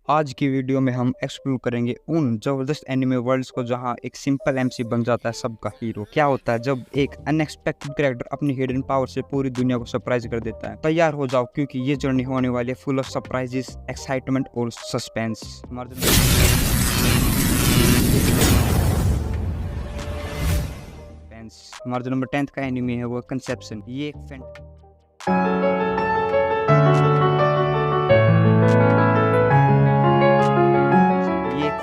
आज की वीडियो में हम एक्सप्लोर करेंगे उन जबरदस्त एनिमे वर्ल्ड्स को जहां एक सिंपल एमसी बन जाता है सबका हीरो। क्या होता है जब एक अनएक्सपेक्टेड कैरेक्टर अपनी हिडन पावर से पूरी दुनिया को सरप्राइज कर देता है। तैयार हो जाओ क्योंकि ये जर्नी होने वाली है फुल ऑफ सरप्राइजेस, एक्साइटमेंट और सस्पेंस। हमारा जो नंबर 10 का एनिमे है वो कंसेप्शन। ये एक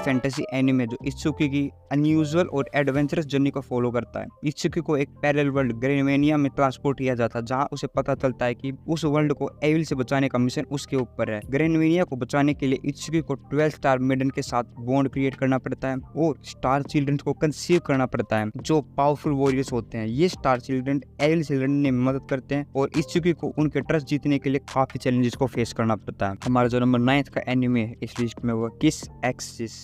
फैंटेसी एनिमे जो इत्सुकी की अनयूजुअल और एडवेंचरस जर्नी को फॉलो करता है। इत्सुकी को एक पैरेलल वर्ल्ड ग्रेनवेनिया में ट्रांसपोर्ट किया जाता है जहां उसे पता चलता है कि उस वर्ल्ड को एविल से बचाने का मिशन उसके ऊपर है। ग्रेनवेनिया को बचाने के लिए इत्सुकी को 12 स्टार मेडन के साथ बॉन्ड क्रिएट करना पड़ता है और स्टार चिल्ड्रन को कंसीव करना पड़ता है जो पावरफुल वॉरियर्स होते हैं। ये स्टार चिल्ड्रन एविल से लड़ने में मदद करते हैं और इत्सुकी को उनके ट्रस्ट जीतने के लिए काफी चैलेंजेस को फेस करना पड़ता है। हमारा जो नंबर 9 का एनिमे है इस लिस्ट में वो किस एक्सिस।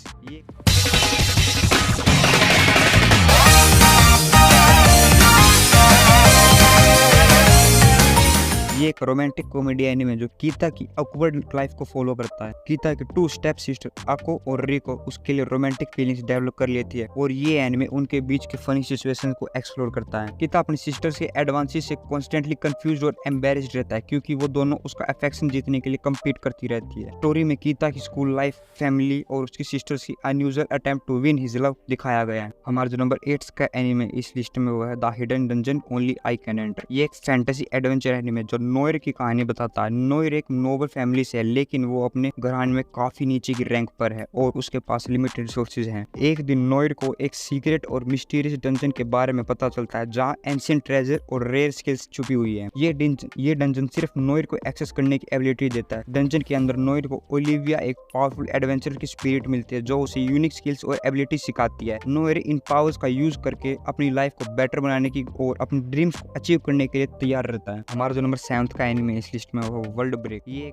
ये एक रोमांटिक कॉमेडी एनिमे जो कीता की ऑकवर्ड लाइफ को फॉलो करता है। कीता की 2 स्टेप सिस्टर आको और रिको उसके लिए रोमांटिक फीलिंग्स डेवलप कर लेती है और ये एनिमे उनके बीच के फनी सिचुएशन को एक्सप्लोर करता है। कीता अपनी सिस्टर्स के एडवांसेस से कॉन्स्टेंटली कंफ्यूज और एम्बेरेस्ड रहता है क्योंकि वो दोनों उसका अफेक्शन जीतने के लिए कम्पीट करती रहती है। स्टोरी में कीता की स्कूल लाइफ, फैमिली और उसकी सिस्टर्स की unusual attempt to win his love दिखाया गया है। हमारा जो नंबर 8 का एनिमे इस लिस्ट में वो है the hidden dungeon only I can enter. ये एक फैंटेसी एडवेंचर एनिमे जो नोयर की कहानी बताता है। नोयर एक नोबल फैमिली से है लेकिन वो अपने घराने में काफी नीचे की रैंक पर है और उसके पास लिमिटेड रिसोर्सेज हैं। एक दिन नोयर को एक सीक्रेट और मिस्टीरियस डंजन के बारे में पता चलता है जहां एंशिएंट ट्रेजर और रेयर स्किल्स छुपी हुई है। ये डंजन सिर्फ नोयर को एक्सेस करने की एबिलिटी देता है। डंजन के अंदर नोयर को ओलिविया एक पावरफुल एडवेंचर की स्पिरिट मिलती है जो उसे यूनिक स्किल्स और एबिलिटी सिखाती है। नोयर इन पावर्स का यूज करके अपनी लाइफ को बेटर बनाने की और अपनी ड्रीम्स को अचीव करने के लिए तैयार रहता है। हमारा जो नंबर 7 का एनिमे इस लिस्ट में वो वर्ल्ड ब्रेक। ये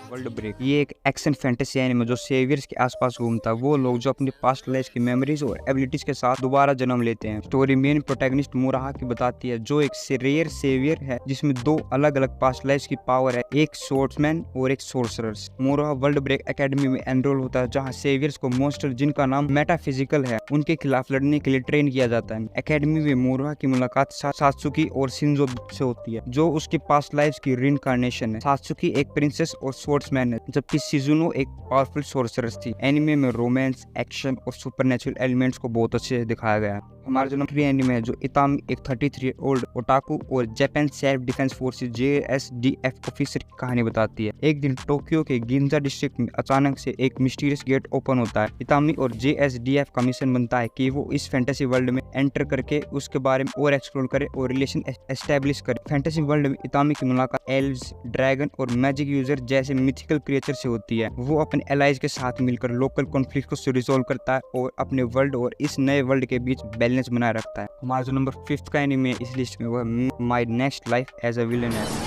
वर्ल्ड ब्रेक ये एक एक्शन फैंटेसी एनिमे जो सेवियर्स के आसपास घूमता है। वो लोग जो अपनी पास्ट लाइफ की मेमोरीज और एबिलिटीज के साथ दोबारा जन्म लेते हैं। स्टोरी मेन प्रोटैगनिस्ट मुराहा की बताती है जो एक रेयर सेवियर है जिसमें 2 अलग अलग पास्ट लाइफ की पावर है, एक सोर्समैन और एक सोर्सरर्स। मुराहा वर्ल्ड ब्रेक एकेडमी में एनरोल होता है जहाँ सेवियर्स को मॉन्स्टर जिनका नाम मेटाफिजिकल है उनके खिलाफ लड़ने के लिए ट्रेन किया जाता है। एकेडमी में मुराहा की मुलाकात सात्सुकी और शिंजो से होती है जो उसकी पास्ट लाइफ की रीइंकार्नेशन है। सात्सुकी एक प्रिंसेस और स्वॉर्ड्समैन है जबकि शिजुनो एक पावरफुल सोर्सरस थी। एनिमे में रोमांस, एक्शन और सुपरनेचुरल एलिमेंट्स को बहुत अच्छे से दिखाया गया है। हमारा जो नंबर 3 एनिमे है जो इतामी एक 33 ओल्ड ओटाकू और Japan self defence forces JSDF officer की कहानी बताती है। एक दिन टोक्यो के गिंजा डिस्ट्रिक्ट में अचानक से एक मिस्टीरियस गेट ओपन होता है। इतामी और JSDF का मिशन बनता है कि वो इस फैंटेसी वर्ल्ड में एंटर करके उसके बारे में और एक्सप्लोर करे और रिलेशन एस्टेब्लिश करे। फैंटेसी वर्ल्ड में इतामी की मुलाकात एल्व्स, ड्रैगन और मैजिक यूजर जैसे मिथिकल क्रिएचर से होती है। वो अपने एलाइज के साथ मिलकर लोकल कॉन्फ्लिक्ट को रिजोल्व करता है और अपने वर्ल्ड और इस नए वर्ल्ड के बीच बैलेंस बनाए रखता है। हमारा जो नंबर 5 का एनिमे इस लिस्ट में वो है my next life as a villainess.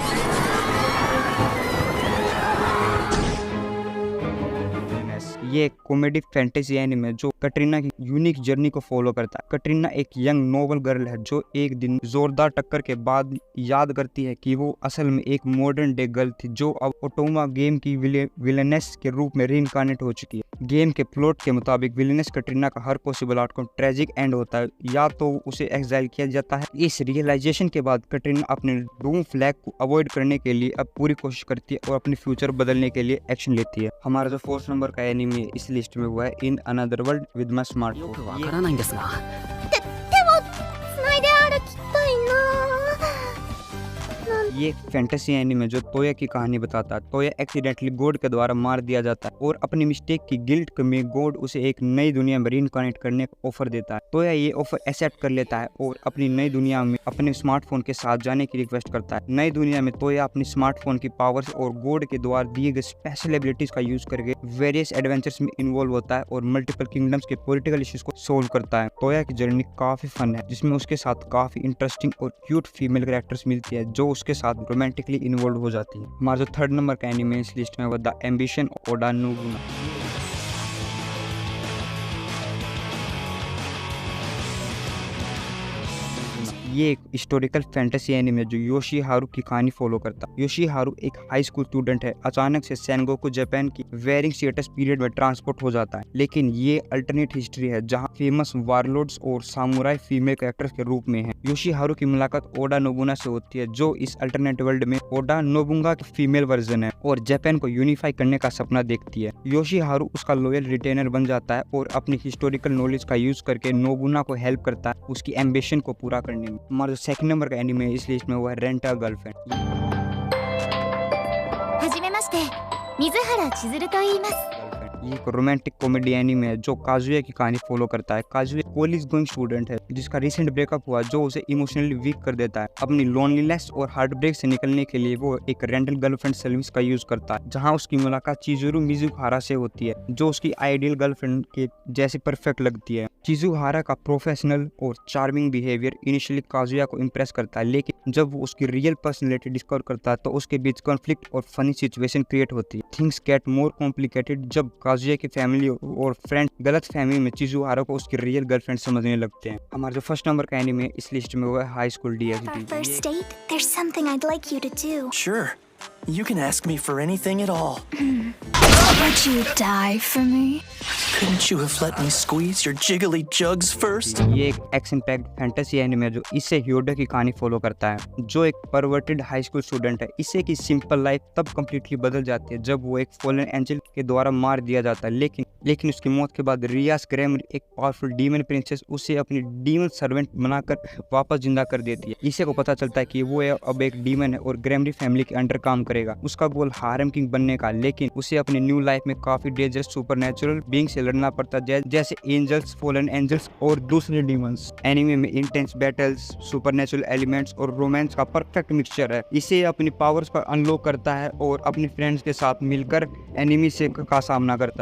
ये एक कॉमेडी फैंटेसी एनिमे जो कटरीना की यूनिक जर्नी को फॉलो करता है। कटरीना एक यंग नोबल गर्ल है जो एक दिन जोरदार टक्कर के बाद याद करती है कि वो असल में एक मॉडर्न डे गर्ल थी जो अब ओटोमा गेम की विलेनेस के रूप में रीइंकार्नेट हो चुकी है। गेम के प्लॉट के मुताबिक विलेनेस कटरीना का हर पॉसिबल आउटकम ट्रेजिक एंड होता है, या तो उसे एक्साइल किया जाता है। इस रियलाइजेशन के बाद कटरीना अपने डूम फ्लैग को अवॉइड करने के लिए अब पूरी कोशिश करती है और अपनी फ्यूचर बदलने के लिए एक्शन लेती है। हमारा जो 4th नंबर का एनिमे इस लिस्ट में हुआ है in another world with my smartphone. ये फैंटेसी एनिमे जो तोया की कहानी बताता है। तोया एक्सीडेंटली गॉड के द्वारा मार दिया जाता है और अपनी मिस्टेक की गिल्ट में गॉड उसे एक नई दुनिया में रीइंकार्नेट करने का ऑफर देता है। तोया ये ऑफर एक्सेप्ट कर लेता है और अपनी नई दुनिया में अपने स्मार्टफोन के साथ जाने की रिक्वेस्ट करता है। नई दुनिया में तोया अपनी स्मार्टफोन की पावर्स और गॉड के द्वारा दिए गए स्पेशल एबिलिटीज का यूज करके वेरियस एडवेंचर्स में इन्वॉल्व होता है और मल्टीपल किंगडम्स के पॉलिटिकल इश्यूज को सोल्व करता है। तोया की जर्नी काफी फन है जिसमें उसके साथ काफी इंटरेस्टिंग और क्यूट फीमेल कैरेक्टर्स मिलती है जो उसके साथ रोमांटिकली इन्वॉल्व हो जाती है। हमारा जो 3rd नंबर का एनिमे इस लिस्ट में वो द एम्बिशन ओडा नोबुना। ये एक हिस्टोरिकल फैंटेसी एनिमे जो योशीहारू की कहानी फॉलो करता है। योशीहारू एक हाई स्कूल स्टूडेंट है। अचानक से सेनगोकू जापान की वेयरिंग स्टेटस पीरियड में ट्रांसपोर्ट हो जाता है, लेकिन ये अल्टरनेट हिस्ट्री है जहाँ फेमस वारलोड्स और सामुराई फीमेल कैरेक्टर्स के रूप में है। योशीहारू की मुलाकात ओडा नोबुना से होती है, जो इस अल्टरनेट वर्ल्ड में ओडा नोबुंगा की फीमेल वर्जन है और जापान को यूनिफाई करने का सपना देखती है। योशीहारू उसका लॉयल रिटेनर बन जाता है और अपनी हिस्टोरिकल नॉलेज का यूज करके नोबुना को हेल्प करता है उसकी एम्बिशन को पूरा करने में। हमारा जो सेकंड नंबर का एनिमे है इस लिस्ट में वो है रेंट अ गर्लफ्रेंड। はじめまして、水原千鶴と言います。 ये एक रोमांटिक कॉमेडी एनिमे है जो काजुया की कहानी फॉलो करता है। काजुया कॉलेज गोइंग स्टूडेंट है जिसका रिसेंट ब्रेकअप हुआ जो उसे इमोशनली वीक कर देता है। अपनी लोनलीनेस और हार्ट ब्रेक से निकलने के लिए वो एक रेंटल गर्लफ्रेंड सर्विस का यूज करता है, जहां उसकी मुलाकात चिजुरू मिजुहारा से होती है जो उसकी आइडियल गर्लफ्रेंड के जैसे परफेक्ट लगती है। चिजुहारा का प्रोफेशनल और चार्मिंग बिहेवियर इनिशियली काजुया को इम्प्रेस करता है, लेकिन जब वो उसकी रियल पर्सनैलिटी डिस्कवर करता है तो उसके बीच कॉन्फ्लिक्ट और फनी सिचुएशन क्रिएट होती है। थिंग्स गेट मोर कॉम्प्लिकेटेड जब काजुया की फैमिली और फ्रेंड गलत फैमिली में चिजुहारा को उसकी रियल गर्लफ्रेंड समझने लगते हैं। हमारा जो फर्स्ट नंबर का एनिमे है इस लिस्ट में वो है high school Our DxD। first date, there's something I'd like you to do. Sure. You can ask me for anything at all. Would you die for me? Couldn't you have let me squeeze your jiggly jugs first? ये एक action packed fantasy anime है जो इससे ह्योडो की कहानी follow करता है, जो एक परवर्टेड हाई स्कूल स्टूडेंट है। इससे की सिंपल लाइफ तब कम्प्लीटली बदल जाती है जब वो एक फॉलन एंजल के द्वारा मार दिया जाता है, लेकिन उसकी मौत के बाद रियास ग्रैमर एक पावरफुल डीमन प्रिंसेस उसे अपनी डीमन सर्वेंट बनाकर वापस जिंदा कर देती है। इसे को पता चलता है कि वो अब एक डीमन है और ग्रैमरी फैमिली के अंडर काम करेगा। उसका गोल हारम किंग बनने का, लेकिन उसे अपनी न्यू लाइफ में काफी डेंजरस सुपरनैचुरल बीइंग से लड़ना पड़ता है, जैसे एंजल्स, फॉलन एंजल्स और दूसरे डीमंस। एनिमे में इंटेंस बैटल्स, सुपरनैचुरल एलिमेंट्स और रोमांस का परफेक्ट मिक्सचर है। इसे अपनी पावर्स पर अनलॉक करता है और अपने फ्रेंड्स के साथ मिलकर एनिमी से का सामना करता है।